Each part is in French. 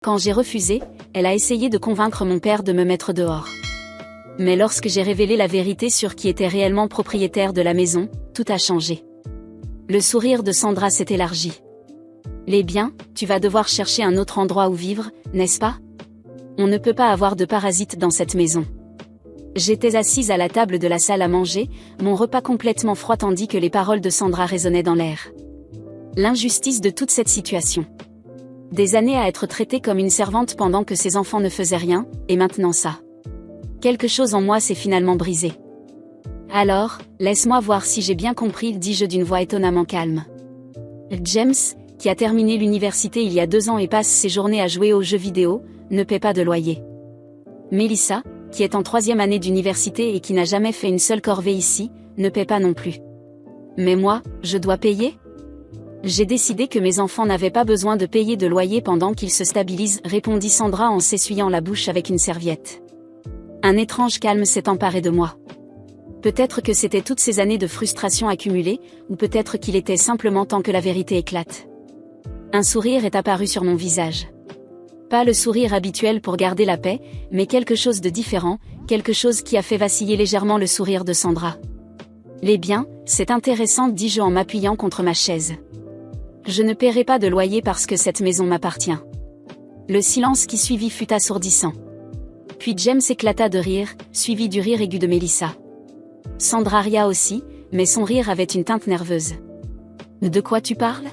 Quand j'ai refusé, elle a essayé de convaincre mon père de me mettre dehors. Mais lorsque j'ai révélé la vérité sur qui était réellement propriétaire de la maison, tout a changé. Le sourire de Sandra s'est élargi. Les biens, tu vas devoir chercher un autre endroit où vivre, n'est-ce pas? On ne peut pas avoir de parasites dans cette maison. J'étais assise à la table de la salle à manger, mon repas complètement froid tandis que les paroles de Sandra résonnaient dans l'air. L'injustice de toute cette situation. Des années à être traitée comme une servante pendant que ses enfants ne faisaient rien, et maintenant ça. Quelque chose en moi s'est finalement brisé. Alors, laisse-moi voir si j'ai bien compris, dis-je d'une voix étonnamment calme. James, qui a terminé l'université il y a 2 ans et passe ses journées à jouer aux jeux vidéo, ne paie pas de loyer. Melissa, qui est en 3e année d'université et qui n'a jamais fait une seule corvée ici, ne paie pas non plus. Mais moi, je dois payer? J'ai décidé que mes enfants n'avaient pas besoin de payer de loyer pendant qu'ils se stabilisent, répondit Sandra en s'essuyant la bouche avec une serviette. Un étrange calme s'est emparé de moi. Peut-être que c'était toutes ces années de frustration accumulées, ou peut-être qu'il était simplement temps que la vérité éclate. Un sourire est apparu sur mon visage. Pas le sourire habituel pour garder la paix, mais quelque chose de différent, quelque chose qui a fait vaciller légèrement le sourire de Sandra. Les biens, c'est intéressant, dis-je en m'appuyant contre ma chaise. Je ne paierai pas de loyer parce que cette maison m'appartient. Le silence qui suivit fut assourdissant. Puis James éclata de rire, suivi du rire aigu de Melissa. Sandra ria aussi, mais son rire avait une teinte nerveuse. « De quoi tu parles ?»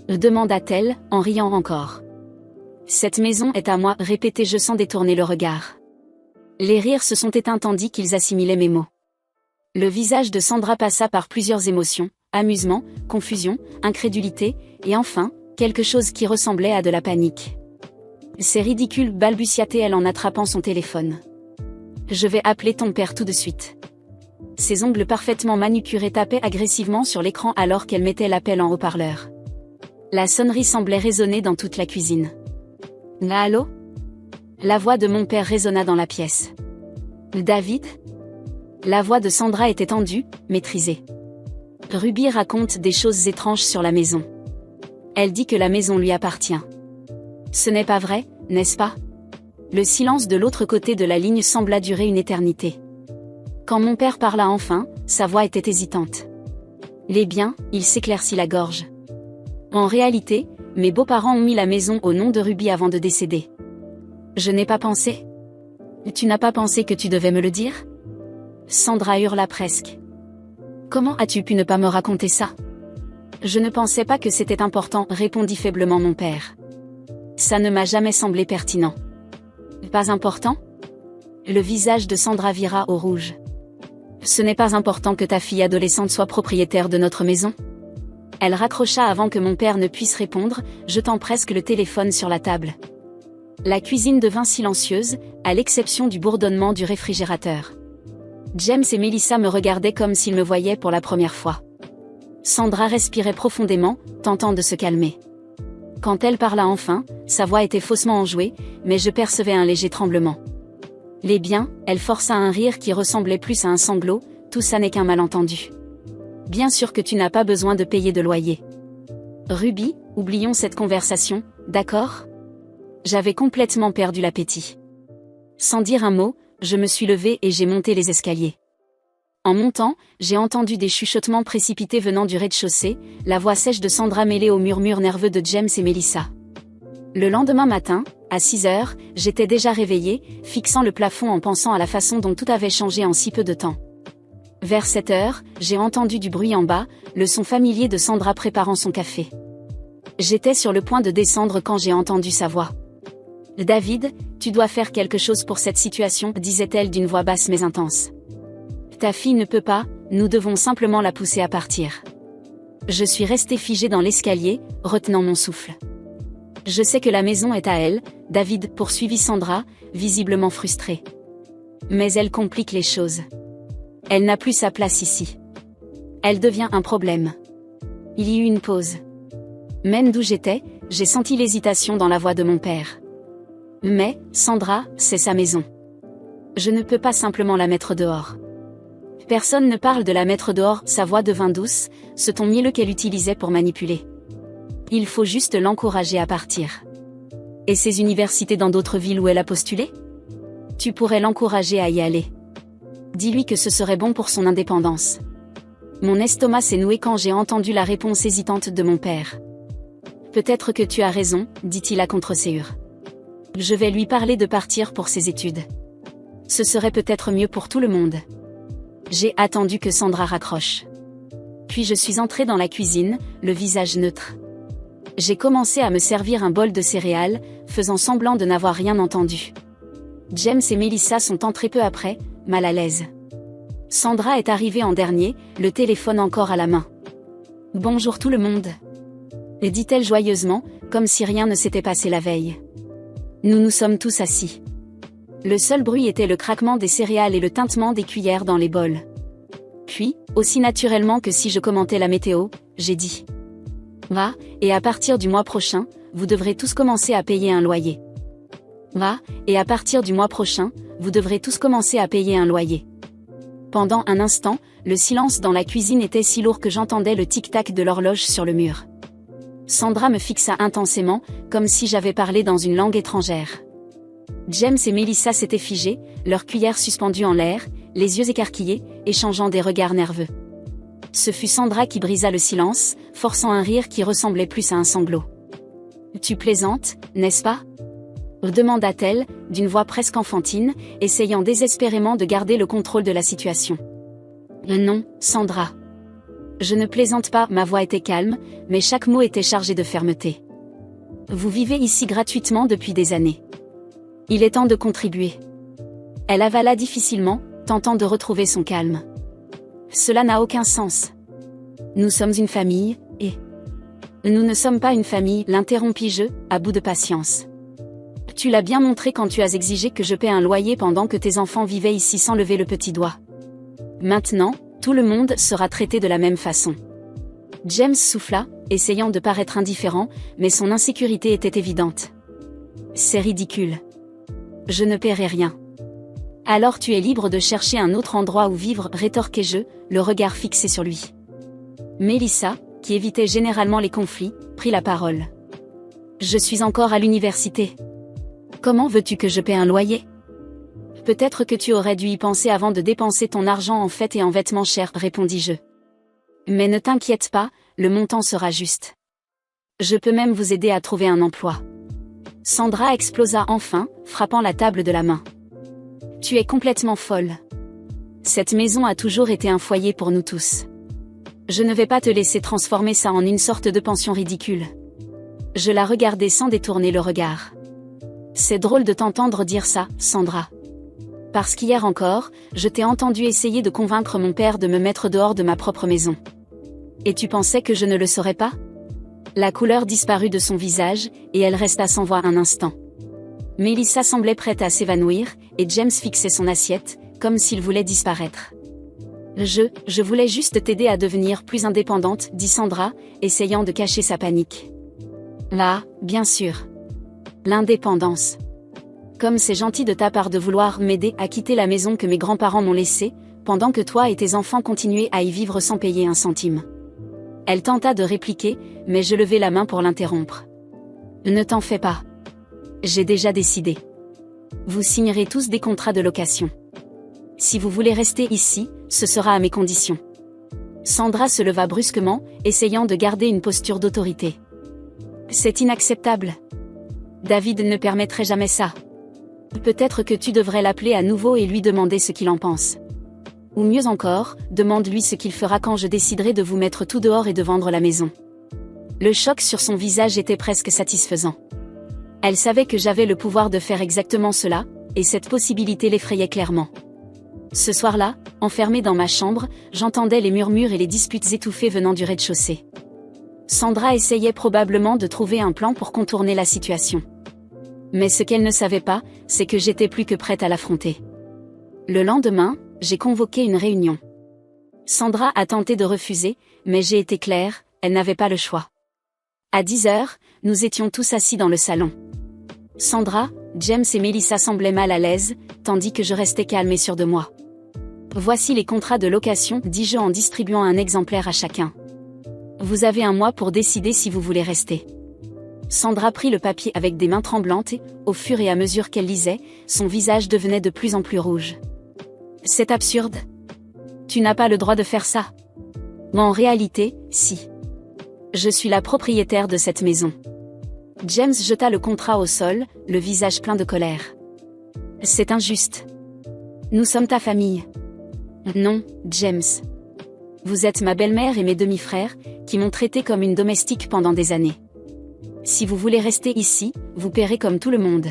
demanda-t-elle, en riant encore. « Cette maison est à moi, répétai-je sans détourner le regard. » Les rires se sont éteints tandis qu'ils assimilaient mes mots. Le visage de Sandra passa par plusieurs émotions, amusement, confusion, incrédulité, et enfin, quelque chose qui ressemblait à de la panique. « C'est ridicule, balbutia-t-elle en attrapant son téléphone. « Je vais appeler ton père tout de suite. » Ses ongles parfaitement manucurés tapaient agressivement sur l'écran alors qu'elle mettait l'appel en haut-parleur. La sonnerie semblait résonner dans toute la cuisine. « Allô ?» La voix de mon père résonna dans la pièce. « David ?» La voix de Sandra était tendue, maîtrisée. « Ruby raconte des choses étranges sur la maison. Elle dit que la maison lui appartient. Ce n'est pas vrai, n'est-ce pas ?» Le silence de l'autre côté de la ligne sembla durer une éternité. Quand mon père parla enfin, sa voix était hésitante. Les biens, il s'éclaircit la gorge. En réalité, mes beaux-parents ont mis la maison au nom de Ruby avant de décéder. Je n'ai pas pensé. Tu n'as pas pensé que tu devais me le dire? Sandra hurla presque. Comment as-tu pu ne pas me raconter ça? Je ne pensais pas que c'était important, répondit faiblement mon père. Ça ne m'a jamais semblé pertinent. Pas important? Le visage de Sandra vira au rouge. Ce n'est pas important que ta fille adolescente soit propriétaire de notre maison? Elle raccrocha avant que mon père ne puisse répondre, jetant presque le téléphone sur la table. La cuisine devint silencieuse, à l'exception du bourdonnement du réfrigérateur. James et Melissa me regardaient comme s'ils me voyaient pour la première fois. Sandra respirait profondément, tentant de se calmer. Quand elle parla enfin, sa voix était faussement enjouée, mais je percevais un léger tremblement. Les biens, elle força un rire qui ressemblait plus à un sanglot, tout ça n'est qu'un malentendu. Bien sûr que tu n'as pas besoin de payer de loyer. Ruby, oublions cette conversation, d'accord? J'avais complètement perdu l'appétit. Sans dire un mot, je me suis levée et j'ai monté les escaliers. En montant, j'ai entendu des chuchotements précipités venant du rez-de-chaussée, la voix sèche de Sandra mêlée au murmure nerveux de James et Melissa. Le lendemain matin, à 6 heures, j'étais déjà réveillée, fixant le plafond en pensant à la façon dont tout avait changé en si peu de temps. Vers 7 heures, j'ai entendu du bruit en bas, le son familier de Sandra préparant son café. J'étais sur le point de descendre quand j'ai entendu sa voix. « David, tu dois faire quelque chose pour cette situation, » disait-elle d'une voix basse mais intense. « Ta fille ne peut pas, nous devons simplement la pousser à partir. » Je suis restée figée dans l'escalier, retenant mon souffle. « Je sais que la maison est à elle, David, » poursuivit Sandra, visiblement frustrée. « Mais elle complique les choses. Elle n'a plus sa place ici. Elle devient un problème. » Il y eut une pause. Même d'où j'étais, j'ai senti l'hésitation dans la voix de mon père. « Mais, Sandra, c'est sa maison. Je ne peux pas simplement la mettre dehors. » Personne ne parle de la mettre dehors, sa voix devint douce, ce ton mielleux qu'elle utilisait pour manipuler. Il faut juste l'encourager à partir. Et ces universités dans d'autres villes où elle a postulé? Tu pourrais l'encourager à y aller. Dis-lui que ce serait bon pour son indépendance. Mon estomac s'est noué quand j'ai entendu la réponse hésitante de mon père. Peut-être que tu as raison, dit-il à contre-séure. Je vais lui parler de partir pour ses études. Ce serait peut-être mieux pour tout le monde. J'ai attendu que Sandra raccroche. Puis je suis entrée dans la cuisine, le visage neutre. J'ai commencé à me servir un bol de céréales, faisant semblant de n'avoir rien entendu. James et Melissa sont entrés peu après, mal à l'aise. Sandra est arrivée en dernier, le téléphone encore à la main. « Bonjour tout le monde », dit-elle joyeusement, comme si rien ne s'était passé la veille. Nous nous sommes tous assis. Le seul bruit était le craquement des céréales et le tintement des cuillères dans les bols. Puis, aussi naturellement que si je commentais la météo, j'ai dit « Va, et à partir du mois prochain, vous devrez tous commencer à payer un loyer. » Va, et à partir du mois prochain, vous devrez tous commencer à payer un loyer. Pendant un instant, le silence dans la cuisine était si lourd que j'entendais le tic-tac de l'horloge sur le mur. Sandra me fixa intensément, comme si j'avais parlé dans une langue étrangère. James et Melissa s'étaient figés, leurs cuillères suspendues en l'air, les yeux écarquillés, échangeant des regards nerveux. Ce fut Sandra qui brisa le silence, forçant un rire qui ressemblait plus à un sanglot. « Tu plaisantes, n'est-ce pas ?» demanda-t-elle, d'une voix presque enfantine, essayant désespérément de garder le contrôle de la situation. « Non, Sandra. Je ne plaisante pas. » Ma voix était calme, mais chaque mot était chargé de fermeté. « Vous vivez ici gratuitement depuis des années. Il est temps de contribuer. » Elle avala difficilement, tentant de retrouver son calme. « Cela n'a aucun sens. Nous sommes une famille, et... » « Nous ne sommes pas une famille, l'interrompis-je, à bout de patience. Tu l'as bien montré quand tu as exigé que je paie un loyer pendant que tes enfants vivaient ici sans lever le petit doigt. Maintenant, tout le monde sera traité de la même façon. » James souffla, essayant de paraître indifférent, mais son insécurité était évidente. « C'est ridicule. Je ne paierai rien. »« Alors tu es libre de chercher un autre endroit où vivre, » rétorquai-je, le regard fixé sur lui. Melissa, qui évitait généralement les conflits, prit la parole. « Je suis encore à l'université. Comment veux-tu que je paie un loyer? Peut-être que tu aurais dû y penser avant de dépenser ton argent en fêtes et en vêtements chers, répondis-je. Mais ne t'inquiète pas, le montant sera juste. Je peux même vous aider à trouver un emploi. » Sandra explosa enfin, frappant la table de la main. « Tu es complètement folle. Cette maison a toujours été un foyer pour nous tous. Je ne vais pas te laisser transformer ça en une sorte de pension ridicule. » Je la regardai sans détourner le regard. « C'est drôle de t'entendre dire ça, Sandra. Parce qu'hier encore, je t'ai entendu essayer de convaincre mon père de me mettre dehors de ma propre maison. Et tu pensais que je ne le saurais pas? » La couleur disparut de son visage, et elle resta sans voix un instant. Melissa semblait prête à s'évanouir, et James fixait son assiette, comme s'il voulait disparaître. Je voulais juste t'aider à devenir plus indépendante, dit Sandra, essayant de cacher sa panique. Là, bien sûr. L'indépendance. Comme c'est gentil de ta part de vouloir m'aider à quitter la maison que mes grands-parents m'ont laissée, pendant que toi et tes enfants continuaient à y vivre sans payer un centime. Elle tenta de répliquer, mais je levai la main pour l'interrompre. Ne t'en fais pas. J'ai déjà décidé. Vous signerez tous des contrats de location. Si vous voulez rester ici, ce sera à mes conditions. Sandra se leva brusquement, essayant de garder une posture d'autorité. C'est inacceptable. David ne permettrait jamais ça. Peut-être que tu devrais l'appeler à nouveau et lui demander ce qu'il en pense. Ou mieux encore, demande-lui ce qu'il fera quand je déciderai de vous mettre tout dehors et de vendre la maison. Le choc sur son visage était presque satisfaisant. Elle savait que j'avais le pouvoir de faire exactement cela, et cette possibilité l'effrayait clairement. Ce soir-là, enfermée dans ma chambre, j'entendais les murmures et les disputes étouffées venant du rez-de-chaussée. Sandra essayait probablement de trouver un plan pour contourner la situation. Mais ce qu'elle ne savait pas, c'est que j'étais plus que prête à l'affronter. Le lendemain, j'ai convoqué une réunion. Sandra a tenté de refuser, mais j'ai été claire, elle n'avait pas le choix. À 10 heures, nous étions tous assis dans le salon. Sandra, James et Melissa semblaient mal à l'aise, tandis que je restais calme et sûre de moi. Voici les contrats de location, dis-je en distribuant un exemplaire à chacun. Vous avez un mois pour décider si vous voulez rester. Sandra prit le papier avec des mains tremblantes et, au fur et à mesure qu'elle lisait, son visage devenait de plus en plus rouge. C'est absurde. Tu n'as pas le droit de faire ça. Mais en réalité, si. Je suis la propriétaire de cette maison. James jeta le contrat au sol, le visage plein de colère. C'est injuste. Nous sommes ta famille. Non, James. Vous êtes ma belle-mère et mes demi-frères, qui m'ont traité comme une domestique pendant des années. Si vous voulez rester ici, vous paierez comme tout le monde.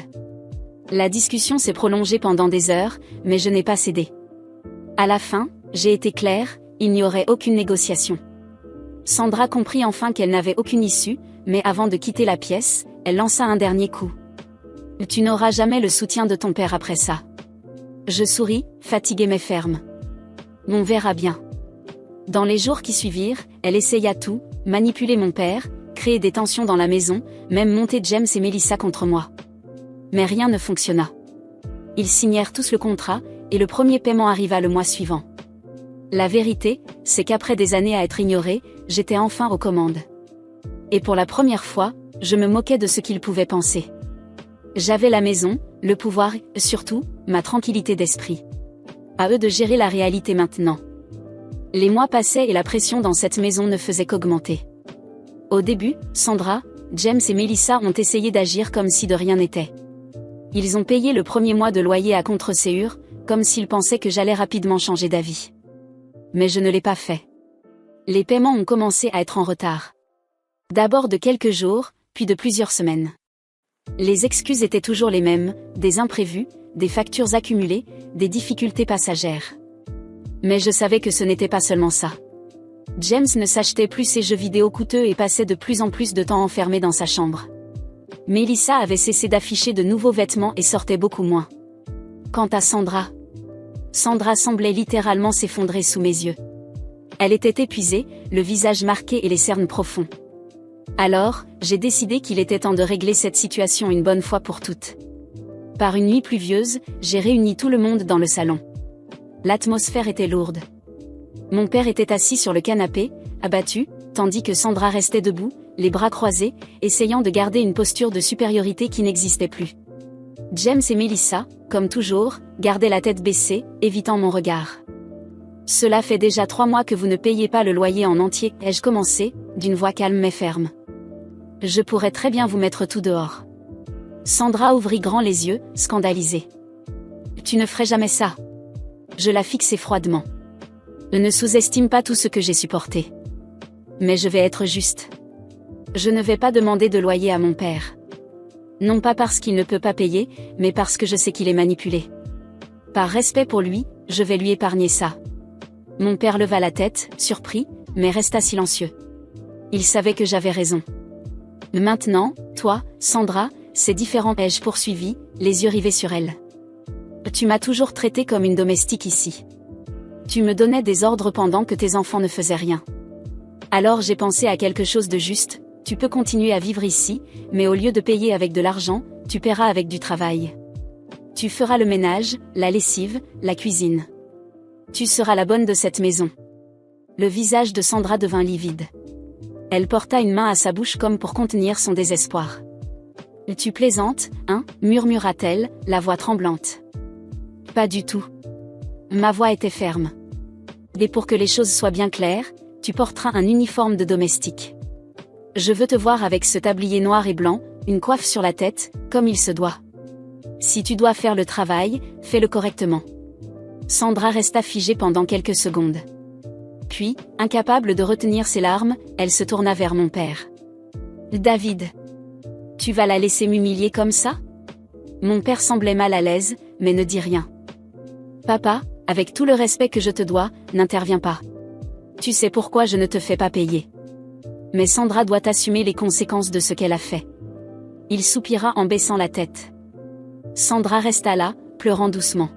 La discussion s'est prolongée pendant des heures, mais je n'ai pas cédé. À la fin, j'ai été claire, il n'y aurait aucune négociation. Sandra comprit enfin qu'elle n'avait aucune issue, mais avant de quitter la pièce, elle lança un dernier coup. Tu n'auras jamais le soutien de ton père après ça. Je souris, fatiguée mais ferme. On verra bien. Dans les jours qui suivirent, elle essaya tout, manipuler mon père, créer des tensions dans la maison, même monter James et Melissa contre moi. Mais rien ne fonctionna. Ils signèrent tous le contrat, et le premier paiement arriva le mois suivant. La vérité, c'est qu'après des années à être ignorée, j'étais enfin aux commandes. Et pour la première fois, je me moquais de ce qu'ils pouvaient penser. J'avais la maison, le pouvoir, et surtout, ma tranquillité d'esprit. À eux de gérer la réalité maintenant. Les mois passaient et la pression dans cette maison ne faisait qu'augmenter. Au début, Sandra, James et Melissa ont essayé d'agir comme si de rien n'était. Ils ont payé le premier mois de loyer à contre-séhure, comme s'ils pensaient que j'allais rapidement changer d'avis. Mais je ne l'ai pas fait. Les paiements ont commencé à être en retard. D'abord de quelques jours, puis de plusieurs semaines. Les excuses étaient toujours les mêmes, des imprévus, des factures accumulées, des difficultés passagères. Mais je savais que ce n'était pas seulement ça. James ne s'achetait plus ses jeux vidéo coûteux et passait de plus en plus de temps enfermé dans sa chambre. Melissa avait cessé d'afficher de nouveaux vêtements et sortait beaucoup moins. Quant à Sandra semblait littéralement s'effondrer sous mes yeux. Elle était épuisée, le visage marqué et les cernes profonds. Alors, j'ai décidé qu'il était temps de régler cette situation une bonne fois pour toutes. Par une nuit pluvieuse, j'ai réuni tout le monde dans le salon. L'atmosphère était lourde. Mon père était assis sur le canapé, abattu, tandis que Sandra restait debout, les bras croisés, essayant de garder une posture de supériorité qui n'existait plus. James et Melissa, comme toujours, gardaient la tête baissée, évitant mon regard. Cela fait déjà 3 mois que vous ne payez pas le loyer en entier, ai-je commencé, d'une voix calme mais ferme. Je pourrais très bien vous mettre tout dehors. Sandra ouvrit grand les yeux, scandalisée. Tu ne ferais jamais ça. Je la fixai froidement. Ne sous-estime pas tout ce que j'ai supporté. Mais je vais être juste. Je ne vais pas demander de loyer à mon père. Non pas parce qu'il ne peut pas payer, mais parce que je sais qu'il est manipulé. Par respect pour lui, je vais lui épargner ça. Mon père leva la tête, surpris, mais resta silencieux. Il savait que j'avais raison. Maintenant, toi, Sandra, c'est différent, ai-je poursuivi, les yeux rivés sur elle. Tu m'as toujours traité comme une domestique ici. Tu me donnais des ordres pendant que tes enfants ne faisaient rien. Alors j'ai pensé à quelque chose de juste, tu peux continuer à vivre ici, mais au lieu de payer avec de l'argent, tu paieras avec du travail. Tu feras le ménage, la lessive, la cuisine. Tu seras la bonne de cette maison. Le visage de Sandra devint livide. Elle porta une main à sa bouche comme pour contenir son désespoir. Tu plaisantes, hein, murmura-t-elle, la voix tremblante. Pas du tout. Ma voix était ferme. Et pour que les choses soient bien claires, tu porteras un uniforme de domestique. Je veux te voir avec ce tablier noir et blanc, une coiffe sur la tête, comme il se doit. Si tu dois faire le travail, fais-le correctement. Sandra resta figée pendant quelques secondes. Puis, incapable de retenir ses larmes, elle se tourna vers mon père. David. Tu vas la laisser m'humilier comme ça? Mon père semblait mal à l'aise, mais ne dit rien. Papa, avec tout le respect que je te dois, n'interviens pas. Tu sais pourquoi je ne te fais pas payer. Mais Sandra doit assumer les conséquences de ce qu'elle a fait. Il soupira en baissant la tête. Sandra resta là, pleurant doucement.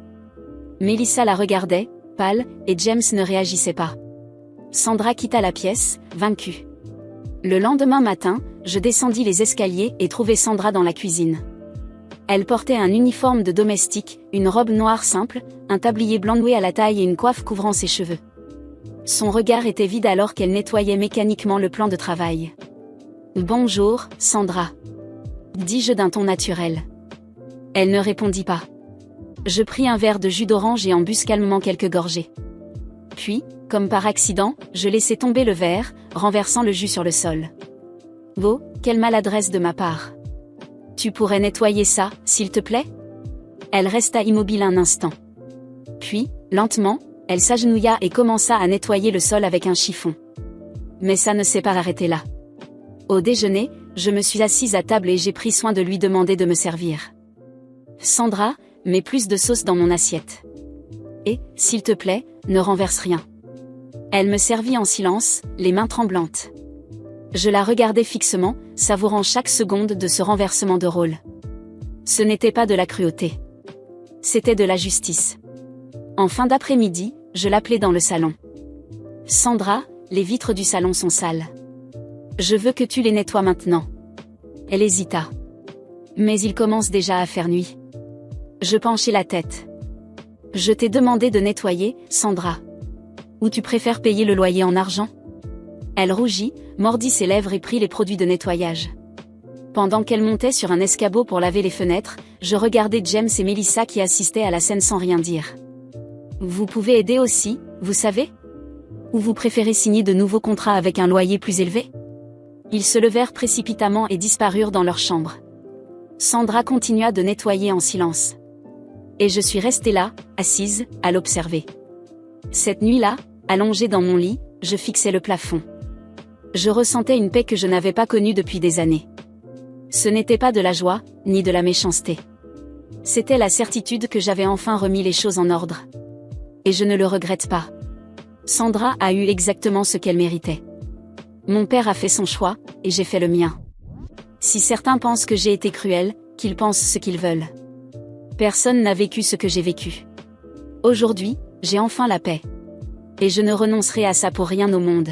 Melissa la regardait, pâle, et James ne réagissait pas. Sandra quitta la pièce, vaincue. Le lendemain matin, je descendis les escaliers et trouvai Sandra dans la cuisine. Elle portait un uniforme de domestique, une robe noire simple, un tablier blanc noué à la taille et une coiffe couvrant ses cheveux. Son regard était vide alors qu'elle nettoyait mécaniquement le plan de travail. Bonjour, Sandra. dis-je d'un ton naturel. Elle ne répondit pas. Je pris un verre de jus d'orange et en bus calmement quelques gorgées. Puis, comme par accident, je laissai tomber le verre, renversant le jus sur le sol. Oh, quelle maladresse de ma part. Tu pourrais nettoyer ça, s'il te plaît? Elle resta immobile un instant. Puis, lentement, elle s'agenouilla et commença à nettoyer le sol avec un chiffon. Mais ça ne s'est pas arrêté là. Au déjeuner, je me suis assise à table et j'ai pris soin de lui demander de me servir. Sandra, mets plus de sauce dans mon assiette. Et, s'il te plaît, ne renverse rien. Elle me servit en silence, les mains tremblantes. Je la regardais fixement, savourant chaque seconde de ce renversement de rôle. Ce n'était pas de la cruauté. C'était de la justice. En fin d'après-midi, je l'appelai dans le salon. Sandra, les vitres du salon sont sales. Je veux que tu les nettoies maintenant. Elle hésita. Mais il commence déjà à faire nuit. Je penchai la tête. Je t'ai demandé de nettoyer, Sandra. Ou tu préfères payer le loyer en argent? Elle rougit, mordit ses lèvres et prit les produits de nettoyage. Pendant qu'elle montait sur un escabeau pour laver les fenêtres, je regardais James et Melissa qui assistaient à la scène sans rien dire. Vous pouvez aider aussi, vous savez? Ou vous préférez signer de nouveaux contrats avec un loyer plus élevé? Ils se levèrent précipitamment et disparurent dans leur chambre. Sandra continua de nettoyer en silence. Et je suis restée là, assise, à l'observer. Cette nuit-là, allongée dans mon lit, je fixais le plafond. Je ressentais une paix que je n'avais pas connue depuis des années. Ce n'était pas de la joie, ni de la méchanceté. C'était la certitude que j'avais enfin remis les choses en ordre. Et je ne le regrette pas. Sandra a eu exactement ce qu'elle méritait. Mon père a fait son choix, et j'ai fait le mien. Si certains pensent que j'ai été cruelle, qu'ils pensent ce qu'ils veulent. Personne n'a vécu ce que j'ai vécu. Aujourd'hui, j'ai enfin la paix. Et je ne renoncerai à ça pour rien au monde.